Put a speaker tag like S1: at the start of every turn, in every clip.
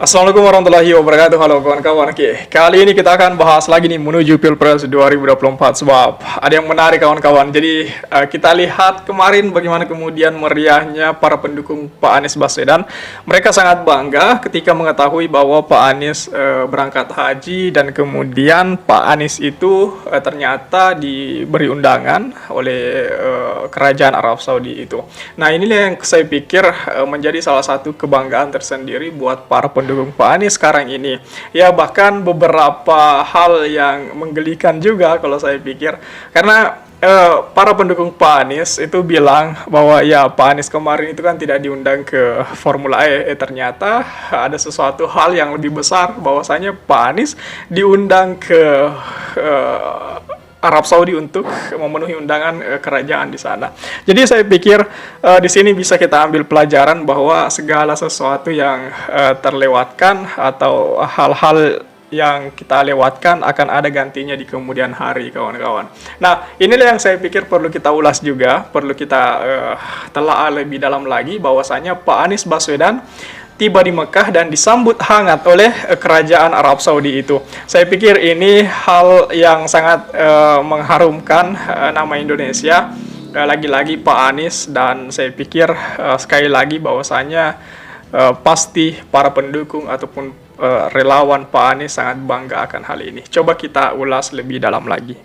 S1: Assalamualaikum warahmatullahi wabarakatuh. Halo kawan-kawan. Oke, kali ini kita akan bahas lagi nih menuju Pilpres 2024 sebab ada yang menarik kawan-kawan. Jadi kita lihat kemarin bagaimana kemudian meriahnya para pendukung Pak Anies Baswedan. Mereka sangat bangga ketika mengetahui bahwa Pak Anies berangkat haji dan kemudian Pak Anies itu ternyata diberi undangan oleh kerajaan Arab Saudi itu. Nah, inilah yang saya pikir menjadi salah satu kebanggaan tersendiri buat para pendukung Pak Anies sekarang ini. Ya, bahkan beberapa hal yang menggelikan juga kalau saya pikir. Karena para pendukung Pak Anies itu bilang bahwa ya Pak Anies kemarin itu kan tidak diundang ke Formula E. Ternyata ada sesuatu hal yang lebih besar bahwasanya Pak Anies diundang ke Arab Saudi untuk memenuhi undangan kerajaan di sana. Jadi saya pikir di sini bisa kita ambil pelajaran bahwa segala sesuatu yang terlewatkan atau hal-hal yang kita lewatkan akan ada gantinya di kemudian hari, kawan-kawan. Nah, inilah yang saya pikir perlu kita ulas juga, perlu kita telaah lebih dalam lagi bahwasanya Pak Anies Baswedan tiba di Mekah dan disambut hangat oleh kerajaan Arab Saudi itu. Saya pikir ini hal yang sangat mengharumkan nama Indonesia. Lagi-lagi Pak Anies, dan saya pikir sekali lagi bahwasanya pasti para pendukung ataupun relawan Pak Anies sangat bangga akan hal ini. Coba kita ulas lebih dalam lagi.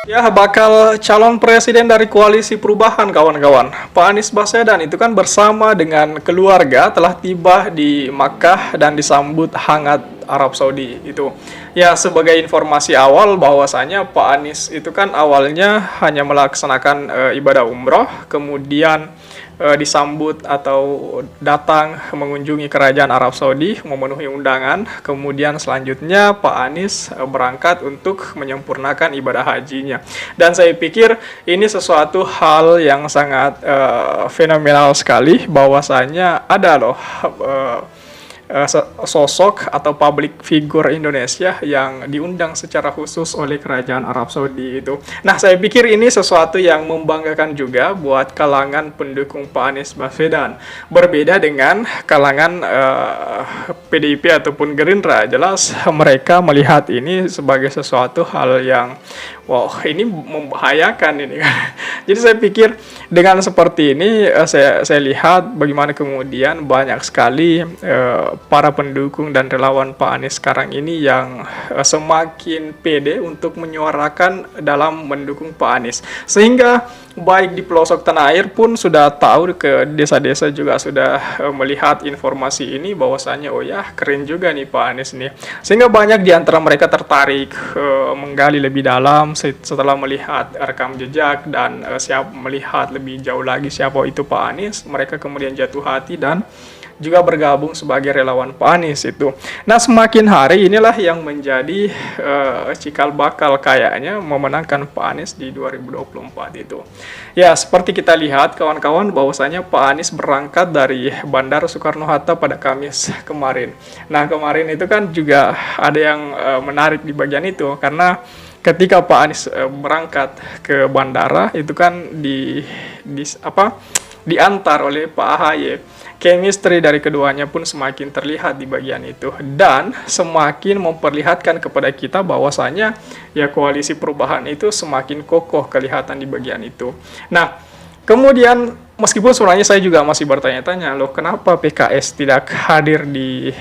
S1: Ya, bakal calon presiden dari koalisi perubahan, kawan-kawan. Pak Anies Baswedan itu kan bersama dengan keluarga telah tiba di Makkah dan disambut hangat Arab Saudi itu. Ya, sebagai informasi awal bahwasanya Pak Anies itu kan awalnya hanya melaksanakan ibadah umroh, kemudian disambut atau datang mengunjungi kerajaan Arab Saudi memenuhi undangan, kemudian selanjutnya Pak Anies berangkat untuk menyempurnakan ibadah hajinya. Dan saya pikir ini sesuatu hal yang sangat fenomenal sekali bahwasanya ada loh sosok atau public figure Indonesia yang diundang secara khusus oleh kerajaan Arab Saudi itu. Nah, saya pikir ini sesuatu yang membanggakan juga buat kalangan pendukung Pak Anies Baswedan. Berbeda dengan kalangan PDIP ataupun Gerindra, jelas mereka melihat ini sebagai sesuatu hal yang wow, ini membahayakan ini kan. Jadi saya pikir dengan seperti ini saya lihat bagaimana kemudian banyak sekali para pendukung dan relawan Pak Anies sekarang ini yang semakin pede untuk menyuarakan dalam mendukung Pak Anies. Sehingga baik di pelosok tanah air pun sudah tahu, ke desa-desa juga sudah melihat informasi ini bahwasanya oh ya keren juga nih Pak Anies nih. Sehingga banyak di antara mereka tertarik menggali lebih dalam setelah melihat rekam jejak dan siap melihat lebih jauh lagi siapa itu Pak Anies. Mereka kemudian jatuh hati dan juga bergabung sebagai relawan Pak Anies itu. Nah, semakin hari inilah yang menjadi cikal bakal kayaknya memenangkan Pak Anies di 2024 itu. Ya, seperti kita lihat kawan-kawan bahwasanya Pak Anies berangkat dari Bandara Soekarno-Hatta pada Kamis kemarin. Nah, kemarin itu kan juga ada yang menarik di bagian itu karena ketika Pak Anies berangkat ke bandara itu kan diantar oleh Pak AHY. Chemistry dari keduanya pun semakin terlihat di bagian itu dan semakin memperlihatkan kepada kita bahwasanya ya koalisi perubahan itu semakin kokoh kelihatan di bagian itu. Nah, kemudian meskipun sebenarnya saya juga masih bertanya-tanya loh kenapa PKS tidak hadir di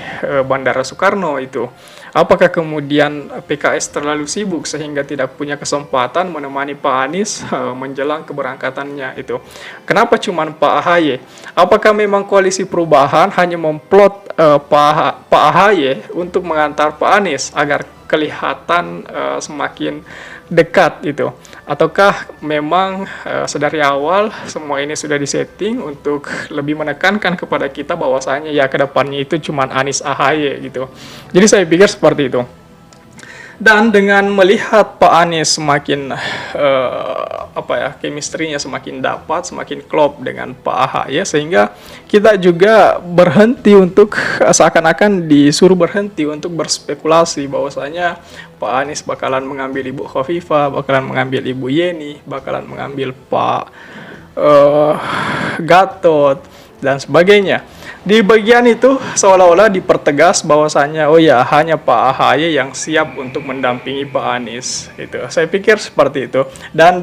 S1: Bandara Soekarno itu. Apakah kemudian PKS terlalu sibuk sehingga tidak punya kesempatan menemani Pak Anies menjelang keberangkatannya itu? Kenapa cuman Pak AHY? Apakah memang koalisi perubahan hanya memplot Pak AHY untuk mengantar Pak Anies agar kelihatan semakin dekat itu? Ataukah memang sedari awal semua ini sudah disetting untuk lebih menekankan kepada kita bahwasanya ya kedepannya itu cuman Anies AHY gitu. Jadi saya pikir seperti itu. Dan dengan melihat Pak Anies semakin chemistry-nya semakin dapat, semakin klop dengan Pak AHY, sehingga kita juga berhenti untuk seakan-akan disuruh berhenti untuk berspekulasi bahwasanya Pak Anies bakalan mengambil Ibu Khofifah, bakalan mengambil Ibu Yeni, bakalan mengambil Pak eh, Gatot, dan sebagainya. Di bagian itu seolah-olah dipertegas bahwasannya oh ya hanya Pak AHY yang siap untuk mendampingi Pak Anies itu. Saya pikir seperti itu. Dan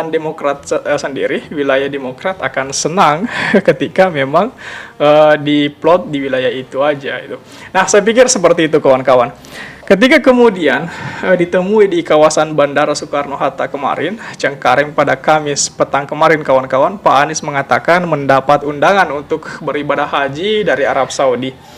S1: Demokrat sendiri, wilayah Demokrat akan senang ketika memang diplot di wilayah itu aja itu. Nah, saya pikir seperti itu kawan-kawan. Ketika kemudian ditemui di kawasan Bandara Soekarno-Hatta kemarin, Cengkareng pada Kamis petang kemarin kawan-kawan, Pak Anies mengatakan mendapat undangan untuk beribadah haji dari Arab Saudi.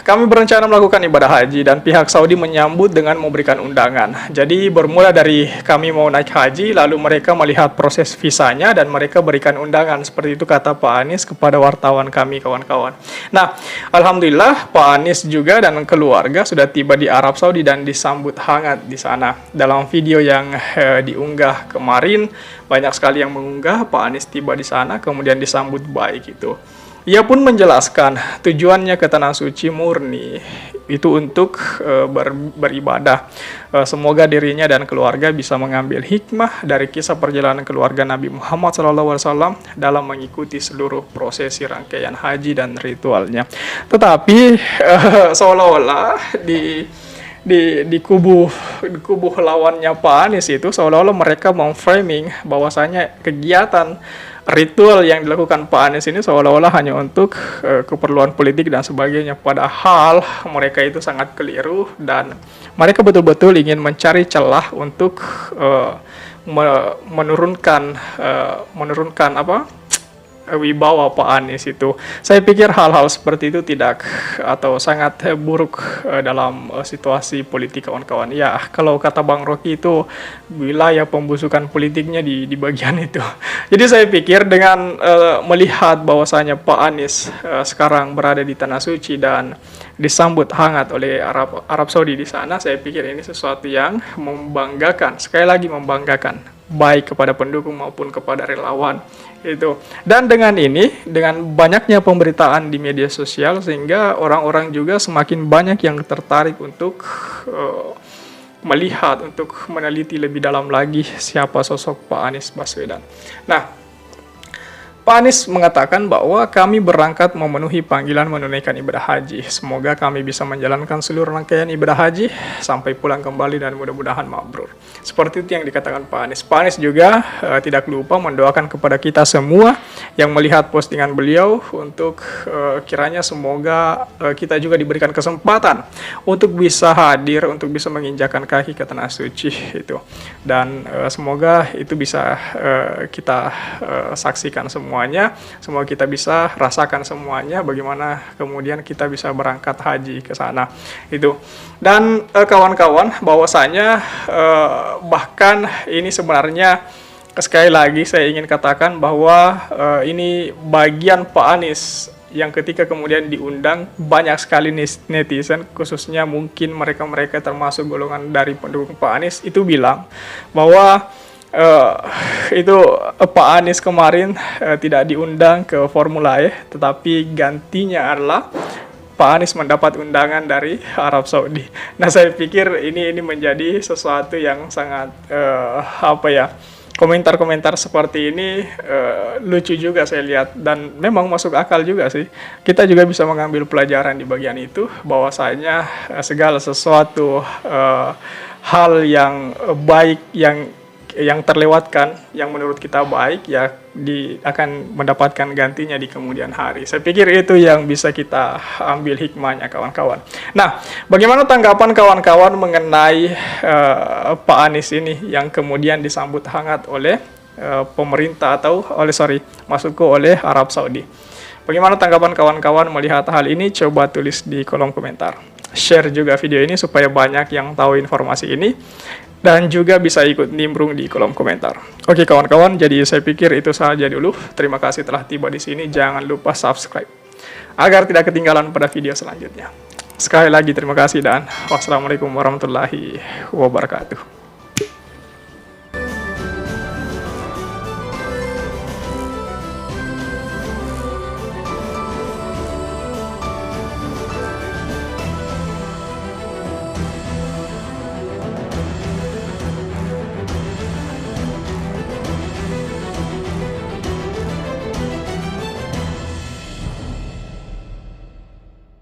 S1: Kami berencana melakukan ibadah haji dan pihak Saudi menyambut dengan memberikan undangan. Jadi bermula dari kami mau naik haji, lalu mereka melihat proses visanya dan mereka berikan undangan. Seperti itu kata Pak Anies kepada wartawan kami kawan-kawan. Nah, alhamdulillah Pak Anies juga dan keluarga sudah tiba di Arab Saudi dan disambut hangat di sana. Dalam video yang diunggah kemarin, banyak sekali yang mengunggah Pak Anies tiba di sana kemudian disambut baik itu. Ia pun menjelaskan tujuannya ke Tanah Suci murni itu untuk beribadah. Semoga dirinya dan keluarga bisa mengambil hikmah dari kisah perjalanan keluarga Nabi Muhammad SAW dalam mengikuti seluruh prosesi rangkaian haji dan ritualnya. Tetapi seolah-olah di kubu lawannya Pak Anies itu seolah-olah mereka memframing bahwasanya kegiatan ritual yang dilakukan Pak Anies ini seolah-olah hanya untuk keperluan politik dan sebagainya, padahal mereka itu sangat keliru dan mereka betul-betul ingin mencari celah untuk menurunkan wibawa Pak Anies itu. Saya pikir hal-hal seperti itu tidak atau sangat buruk dalam situasi politik kawan-kawan. Ya, kalau kata Bang Rocky itu wilayah pembusukan politiknya di bagian itu. Jadi saya pikir dengan melihat bahwasanya Pak Anies sekarang berada di Tanah Suci dan disambut hangat oleh Arab Saudi di sana, saya pikir ini sesuatu yang membanggakan. Sekali lagi membanggakan, baik kepada pendukung maupun kepada relawan itu. Dan dengan ini, dengan banyaknya pemberitaan di media sosial, sehingga orang-orang juga semakin banyak yang tertarik untuk melihat, untuk meneliti lebih dalam lagi siapa sosok Pak Anies Baswedan. Nah, Pak Anies mengatakan bahwa kami berangkat memenuhi panggilan menunaikan ibadah haji. Semoga kami bisa menjalankan seluruh rangkaian ibadah haji sampai pulang kembali dan mudah-mudahan mabrur. Seperti itu yang dikatakan Pak Anies. Pak Anies juga tidak lupa mendoakan kepada kita semua yang melihat postingan beliau untuk kiranya semoga kita juga diberikan kesempatan untuk bisa hadir, untuk bisa menginjakan kaki ke Tanah Suci itu. Dan semoga itu bisa kita saksikan semuanya, semua kita bisa rasakan semuanya bagaimana kemudian kita bisa berangkat haji ke sana itu. Dan kawan-kawan, bahwasanya bahkan ini sebenarnya sekali lagi saya ingin katakan bahwa ini bagian Pak Anies yang ketika kemudian diundang, banyak sekali netizen, khususnya mungkin mereka-mereka termasuk golongan dari pendukung Pak Anies itu bilang bahwa itu Pak Anies kemarin tidak diundang ke Formula E, tetapi gantinya adalah Pak Anies mendapat undangan dari Arab Saudi. Nah, saya pikir ini menjadi sesuatu yang sangat komentar-komentar seperti ini lucu juga saya lihat, dan memang masuk akal juga sih. Kita juga bisa mengambil pelajaran di bagian itu bahwasanya segala sesuatu hal yang baik yang terlewatkan, yang menurut kita baik, ya akan mendapatkan gantinya di kemudian hari. Saya pikir itu yang bisa kita ambil hikmahnya kawan-kawan. Nah, bagaimana tanggapan kawan-kawan mengenai Pak Anies ini yang kemudian disambut hangat oleh pemerintah oleh Arab Saudi? Bagaimana tanggapan kawan-kawan melihat hal ini? Coba tulis di kolom komentar. Share juga video ini supaya banyak yang tahu informasi ini, dan juga bisa ikut nimbrung di kolom komentar. Oke kawan-kawan, jadi saya pikir itu saja dulu. Terima kasih telah tiba di sini. Jangan lupa subscribe agar tidak ketinggalan pada video selanjutnya. Sekali lagi terima kasih dan wassalamualaikum warahmatullahi wabarakatuh.